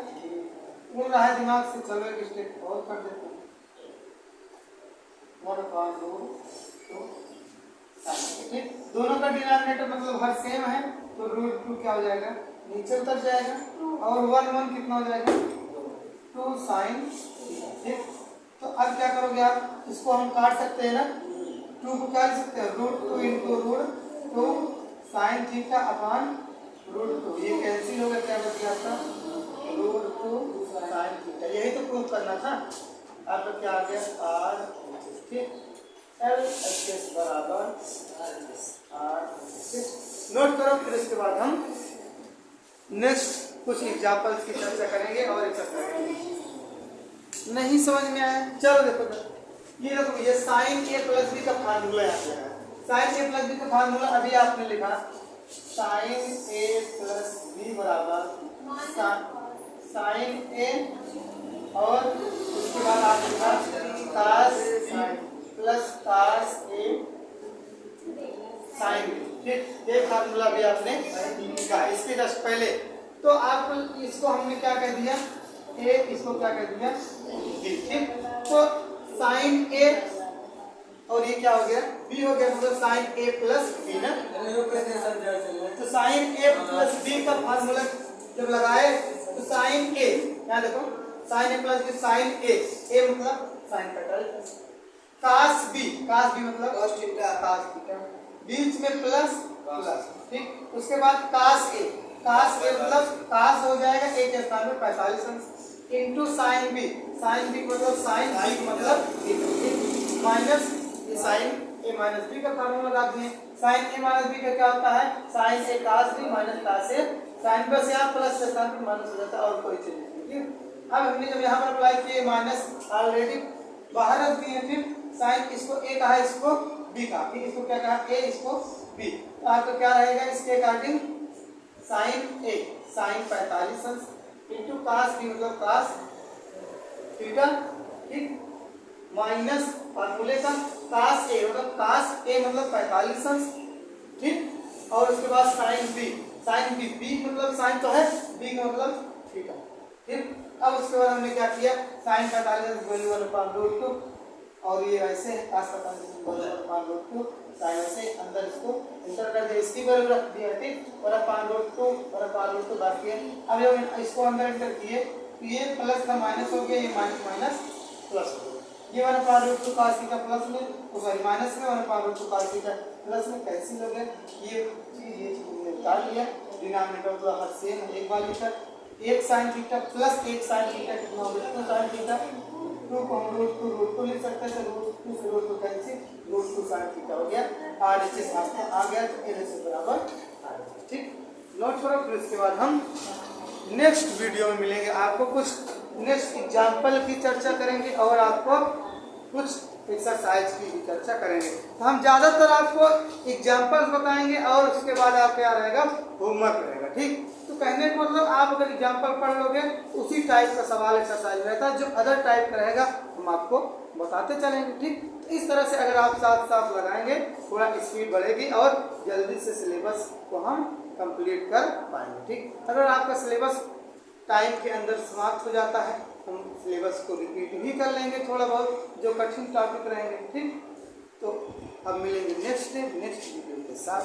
बोल रहा है दिमाग से, चलो एक स्टेप और कर देते हैं 1/√2 साइन। ठीक, दोनों का डिनोमिनेटर मतलब हर सेम है तो √2 क्या हो जाएगा नीचे उतर जाएगा और 1 कितना हो जाएगा 2 साइन। ठीक, तो अब क्या करोगे आप, इसको हम काट सकते हैं ना, 2 को क्या लिख सकते हैं √2 इंटू √2 साइन थीटा अपॉन √2। ये कैंसिल होगा, क्या बच गया आपका √2 साइन थीटा। यही तो प्रूफ करना था आपका, क्या आ गया r। ठीक, LHS बराबर r। नोट करो, फिर इसके बाद हम नेक्स्ट कुछ एग्जाम्पल्स की चर्चा करेंगे और एक्सरसाइज करेंगे। नहीं समझ में आया, चलो देखो ये देखो ये साइन a प्लस b का फार्मूला यहाँ पे है। साइन a प्लस b का फार्मूला अभी आपने लिखा साइन ए प्लस बी बराबर साइन ए और उसके बाद आप लिखा कास प्लस कास ए साइन बी। ठीक, ये फार्मूला भी आपने लिखा इसके जस्ट पहले। तो आप इसको हमने क्या कह दिया, ए, इसको क्या कह दिया बी। ठीक, तो साइन ए और ये क्या हो गया बी हो गया, मतलब साइन ए प्लस बी ना। तो साइन ए प्लस बी का फार्मूला जब लगाए तो साइन ए, यहाँ देखो साइन ए प्लस बी, साइन ए मतलब साइन पैटर्न, कास बी मतलब cos थीटा, बीच में प्लस प्लस। ठीक, उसके बाद कास ए मतलब कास हो जाएगा ए के स्थान में 45 अंश इंटू साइन बी मतलब साइन बी मतलब minus sine A minus B का फार्मूला लगा दिए। साइन ए माइनस बी का क्या होता है, sign A cos B minus cos A sine B से आप प्लस के स्थान पर माइनस हो जाता है और कोई चीज नहीं। ठीक, अब हमने जब यहाँ पर अप्लाई किए माइनस ऑलरेडी बाहर रख दिए, फिर साइन इसको ए कहा इसको बी कहा, फिर इसको क्या कहा ए इसको बी, तो आपका क्या रहेगा इसके अकॉर्डिंग साइन ए साइन 45 अंश इंटू कास बी मतलब कास थीटा। ठीक, माइनस फार्मूले का कास ए मतलब 45 अंश। ठीक, और उसके बाद साइन बी मतलब साइन तो है, बी का मतलब थीटा। ठीक, अब उसके बाद हमने क्या किया, साइन 45 वैल्यू 1/√2 और ये ऐसे कास 45 1/√2 साइन ऐसे अंदर इसको इंटर कर दिया, इसकी वैल्यू रख दिया। ठीक, 1/√2 बाकी है। अब जब इसको अंदर इंटर किए तो ये प्लस का माइनस हो गया, ये माइनस प्लस हो गया, ये 1/√2 cos थीटा प्लस में सॉरी माइनस में 1/√2 cos थीटा प्लस में कैंसिल हो गया, ये चीज काट लिया, डिनोमिनेटर तो हर सेम एक बार लिखा, एक साइन थीटा प्लस एक साइन थीटा कितना हो गया 2 साइन थीटा, 2 को हम √2 लिख सकते हैं, तो √2 से √2 कैंसिल, √2 साइन थीटा हो गया, RHS आपका आ गया तो LHS बराबर आ गया। ठीक, नोट करो। फिर उसके बाद हम नेक्स्ट वीडियो में मिलेंगे, आपको कुछ नेक्स्ट एग्जाम्पल की चर्चा करेंगे और आपको कुछ एक्सरसाइज की भी चर्चा करेंगे। तो हम ज़्यादातर आपको एग्जाम्पल्स बताएंगे और उसके बाद आप क्या रहेगा होमवर्क रहेगा। ठीक, तो कहने का मतलब आप अगर एग्जाम्पल पढ़ लोगे उसी टाइप का सवाल एक्सरसाइज रहता है, जो अदर टाइप का रहेगा हम आपको बताते चलेंगे। ठीक, तो इस तरह से अगर आप साथ साथ लगाएंगे थोड़ा स्पीड बढ़ेगी और जल्दी से सिलेबस को हम कंप्लीट कर पाएंगे। ठीक, अगर आपका सिलेबस टाइम के अंदर समाप्त हो जाता है हम सिलेबस को रिपीट भी कर लेंगे थोड़ा बहुत जो कठिन टॉपिक रहेंगे। ठीक, तो अब मिलेंगे नेक्स्ट वीडियो के साथ।